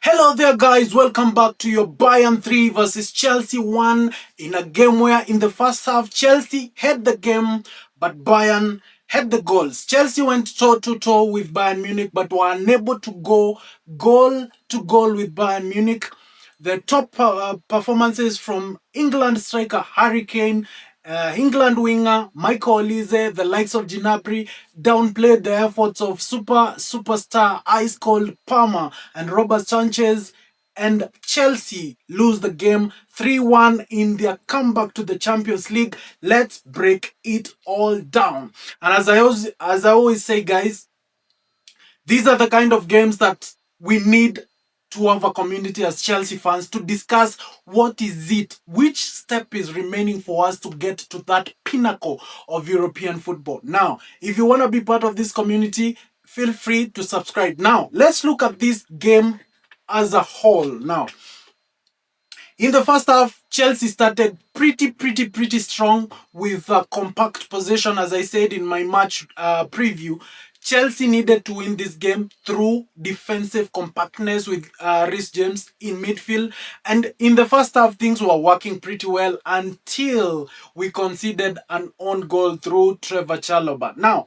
Hello there guys, welcome back to your Bayern 3 versus Chelsea 1 in a game where in the first half Chelsea had the game but Bayern had the goals. Chelsea went toe-to-toe with Bayern Munich but were unable to go goal to goal with Bayern Munich. The top performances from England striker Harry Kane, England winger Michael Olise, the likes of Gnabry downplayed the efforts of superstar ice cold Palmer and Robert Sánchez, and Chelsea lose the game 3-1 in their comeback to the Champions League. Let's break it all down. And as I always say, guys, these are the kind of games that we need to have a community as Chelsea fans to discuss which step is remaining for us to get to that pinnacle of European football. Now, if you want to be part of this community, feel free to subscribe. Now, let's look at this game as a whole. Now, in the first half, Chelsea started pretty strong with a compact possession. As I said in my match preview, Chelsea needed to win this game through defensive compactness with Reece James in midfield. And in the first half, things were working pretty well until we conceded an own goal through Trevor Chalobah. Now,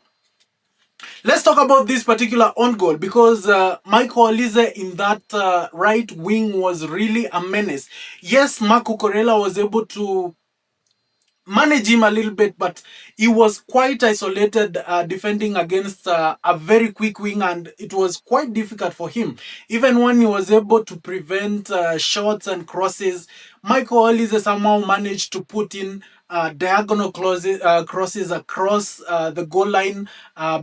let's talk about this particular own goal because Michael Olise in that right wing was really a menace. Yes, Marco Corella was able to manage him a little bit, but he was quite isolated defending against a very quick wing, and it was quite difficult for him. Even when he was able to prevent shots and crosses, Michael Olise somehow managed to put in diagonal crosses across the goal line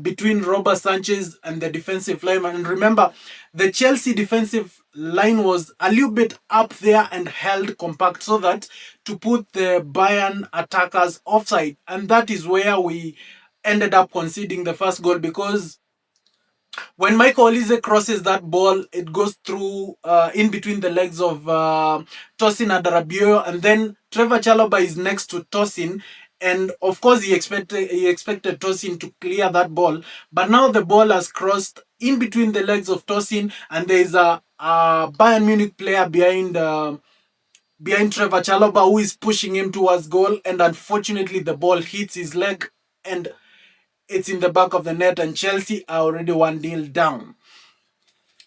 between Robert Sánchez and the defensive line. And remember, the Chelsea defensive line was a little bit up there and held compact so that to put the Bayern attackers offside. And that is where we ended up conceding the first goal, because when Michael Olise crosses that ball, it goes through in between the legs of Tosin Adarabioyo, and then Trevor Chalobah is next to Tosin, and of course he expected Tosin to clear that ball, but now the ball has crossed in between the legs of Tosin, and there is a Bayern Munich player behind Trevor Chalobah who is pushing him towards goal, and unfortunately the ball hits his leg and it's in the back of the net, and Chelsea are already 1-0 down.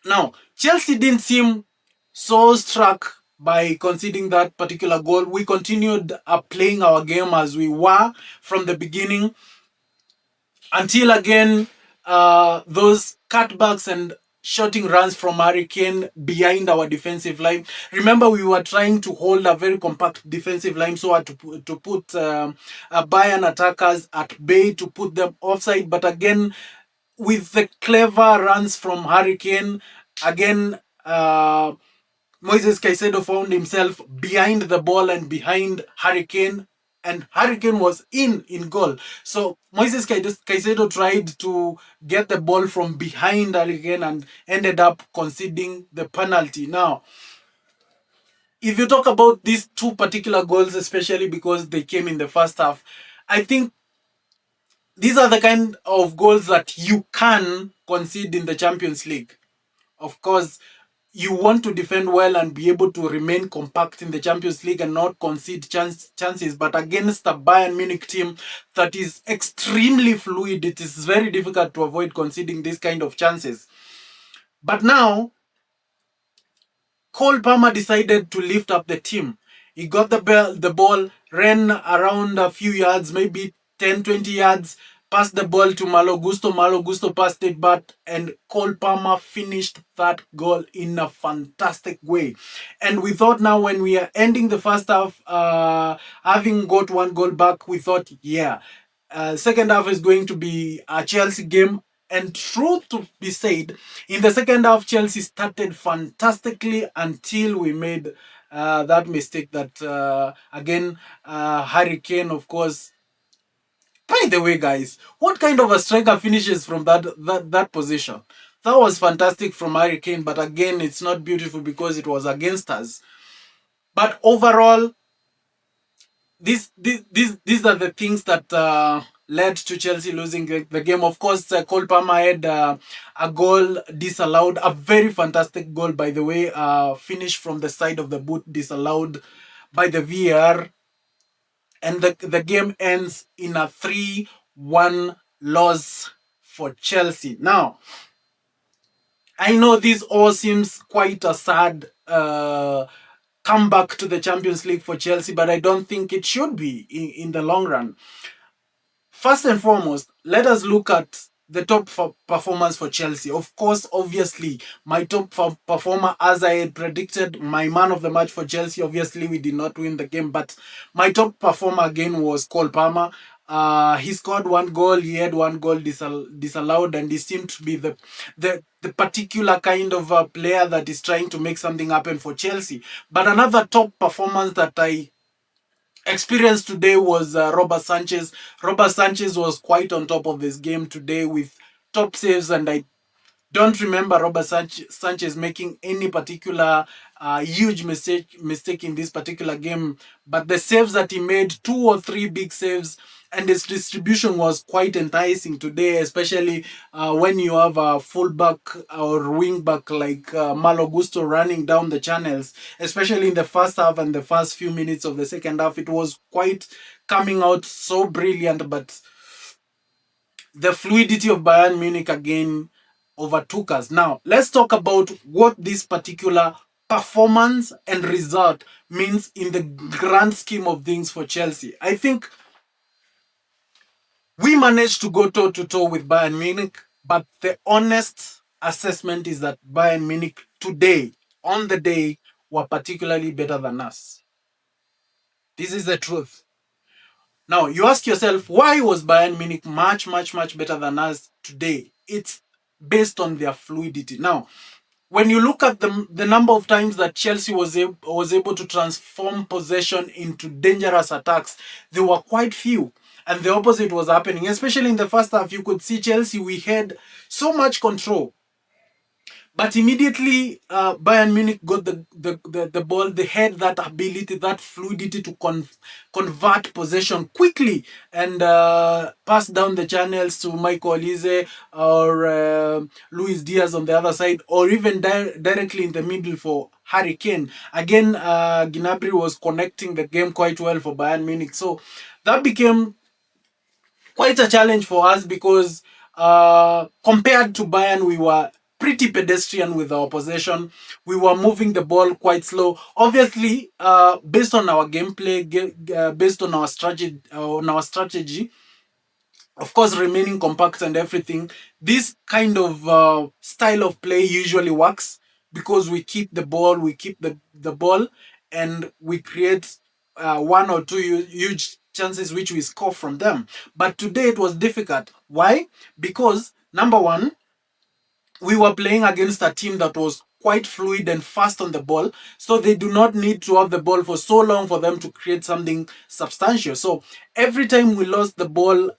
Now, Chelsea didn't seem so struck by conceding that particular goal. We continued playing our game as we were from the beginning until again those cutbacks and shooting runs from Harry Kane behind our defensive line. Remember, we were trying to hold a very compact defensive line so as to put Bayern attackers at bay, to put them offside. But again, with the clever runs from Harry Kane, again, Moises Caicedo found himself behind the ball and behind Harry Kane, and Harry Kane was in goal. So Moises Caicedo tried to get the ball from behind Harry Kane and ended up conceding the penalty. Now, if you talk about these two particular goals, especially because they came in the first half, I think these are the kind of goals that you can concede in the Champions League. Of course, you want to defend well and be able to remain compact in the Champions League and not concede chances. But against a Bayern Munich team that is extremely fluid, it is very difficult to avoid conceding this kind of chances. But now, Cole Palmer decided to lift up the team. He got the ball, ran around a few yards, maybe 10-20 yards, passed the ball to Malo Gusto. Malo Gusto passed it back, and Cole Palmer finished that goal in a fantastic way. And we thought now, when we are ending the first half, having got one goal back, we thought, yeah, second half is going to be a Chelsea game. And truth to be said, in the second half, Chelsea started fantastically until we made that mistake that, again, Harry Kane, of course. By the way, guys, what kind of a striker finishes from that position? That was fantastic from Harry Kane, but again, it's not beautiful because it was against us. But overall, these are the things that led to Chelsea losing the game. Of course, Cole Palmer had a goal disallowed, a very fantastic goal, by the way, finished from the side of the boot, disallowed by the VAR, and the game ends in a 3-1 loss for Chelsea. Now, I know this all seems quite a sad comeback to the Champions League for Chelsea, but I don't think it should be in the long run. First and foremost, let us look at the top performance for Chelsea. Of course, obviously, my top performer, as I had predicted, my man of the match for Chelsea. Obviously, we did not win the game, but my top performer again was Cole Palmer. He scored one goal, he had one goal disallowed, and he seemed to be the particular kind of player that is trying to make something happen for Chelsea. But another top performance that I experience today was Robert Sánchez. Robert Sánchez was quite on top of his game today with top saves, and I don't remember Robert Sánchez making any particular huge mistake in this particular game. But the saves that he made, 2 or 3 big saves, and his distribution was quite enticing today, especially when you have a fullback or wing back like Malo Gusto running down the channels, especially in the first half and the first few minutes of the second half. It was quite coming out so brilliant, but the fluidity of Bayern Munich again overtook us. Now, let's talk about what this particular performance and result means in the grand scheme of things for Chelsea. I think we managed to go toe to toe with Bayern Munich, but the honest assessment is that Bayern Munich today, on the day, were particularly better than us. This is the truth. Now, you ask yourself, why was Bayern Munich much, much, much better than us today? It's based on their fluidity. Now, when you look at the number of times that Chelsea was able to transform possession into dangerous attacks, they were quite few. And the opposite was happening, especially in the first half. You could see Chelsea, we had so much control. But immediately, Bayern Munich got the ball. They had that ability, that fluidity to convert possession quickly and pass down the channels to Michael Olise or Luis Diaz on the other side, or even directly in the middle for Harry Kane. Again, Gnabry was connecting the game quite well for Bayern Munich. So that became quite a challenge for us because compared to Bayern, we were pretty pedestrian with our possession. We were moving the ball quite slow. Obviously, based on our gameplay, based on our strategy, of course, remaining compact and everything, this kind of style of play usually works because we keep the ball, the ball, and we create 1 or 2 huge chances which we score from them. But today it was difficult. Why? Because number one, we were playing against a team that was quite fluid and fast on the ball, so they do not need to have the ball for so long for them to create something substantial. So every time we lost the ball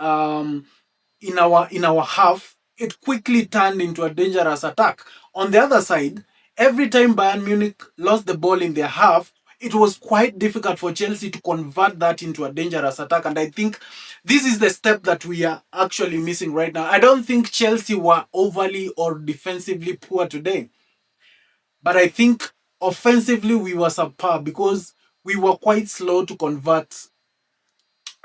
in our half, it quickly turned into a dangerous attack. On the other side, every time Bayern Munich lost the ball in their half, it was quite difficult for Chelsea to convert that into a dangerous attack. And I think this is the step that we are actually missing right now. I don't think Chelsea were overly or defensively poor today, but I think offensively we were subpar because we were quite slow to convert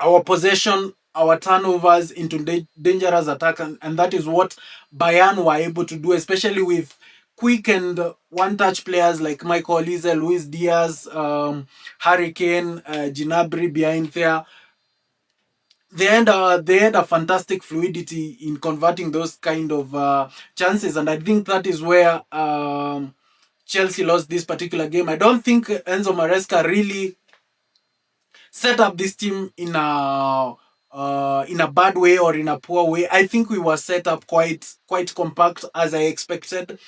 our possession, our turnovers into dangerous attack, and that is what Bayern were able to do, especially with quick and one-touch players like Michael Olise, Luis Diaz, Harry Kane, Gnabry behind there. They had a fantastic fluidity in converting those kind of chances, and I think that is where Chelsea lost this particular game. I don't think Enzo Maresca really set up this team in a bad way or in a poor way. I think we were set up quite compact as I expected.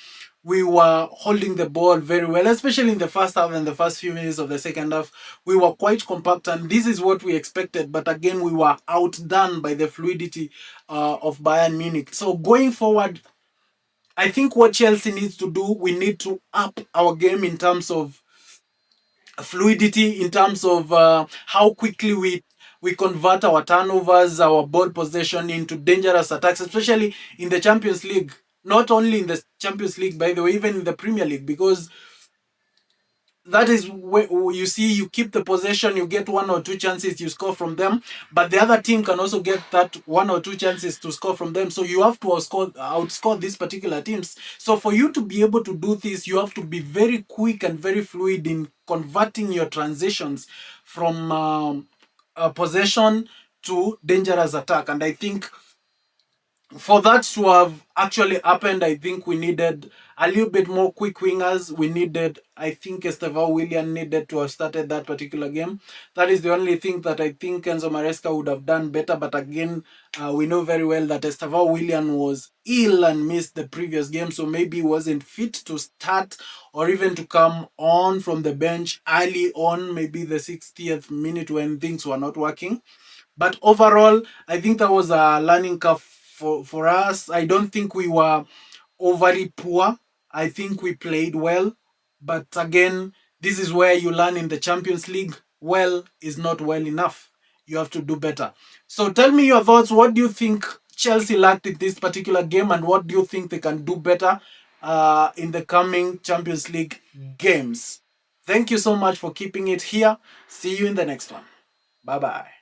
We were holding the ball very well, especially in the first half and the first few minutes of the second half. We were quite compact, and this is what we expected. But again, we were outdone by the fluidity of Bayern Munich. So going forward, I think what Chelsea needs to do, we need to up our game in terms of fluidity, in terms of how quickly we convert our turnovers, our ball possession into dangerous attacks, especially in the Champions League. Not only in the Champions League, by the way, even in the Premier League, because that is where you see you keep the possession, you get one or two chances, you score from them, but the other team can also get that one or two chances to score from them. So you have to outscore these particular teams. So for you to be able to do this, you have to be very quick and very fluid in converting your transitions from possession to dangerous attack. And I think for that to have actually happened, I think we needed a little bit more quick wingers. We needed, I think, Estevao William needed to have started that particular game. That is the only thing that I think Enzo Maresca would have done better. But again, we know very well that Estevao William was ill and missed the previous game, so maybe he wasn't fit to start or even to come on from the bench early on, maybe the 60th minute when things were not working. But overall, I think that was a learning curve for us. I don't think we were overly poor. I think we played well. But again, this is where you learn in the Champions League. Well is not well enough. You have to do better. So tell me your thoughts. What do you think Chelsea lacked in this particular game, and what do you think they can do better in the coming Champions League games? Thank you so much for keeping it here. See you in the next one. Bye bye.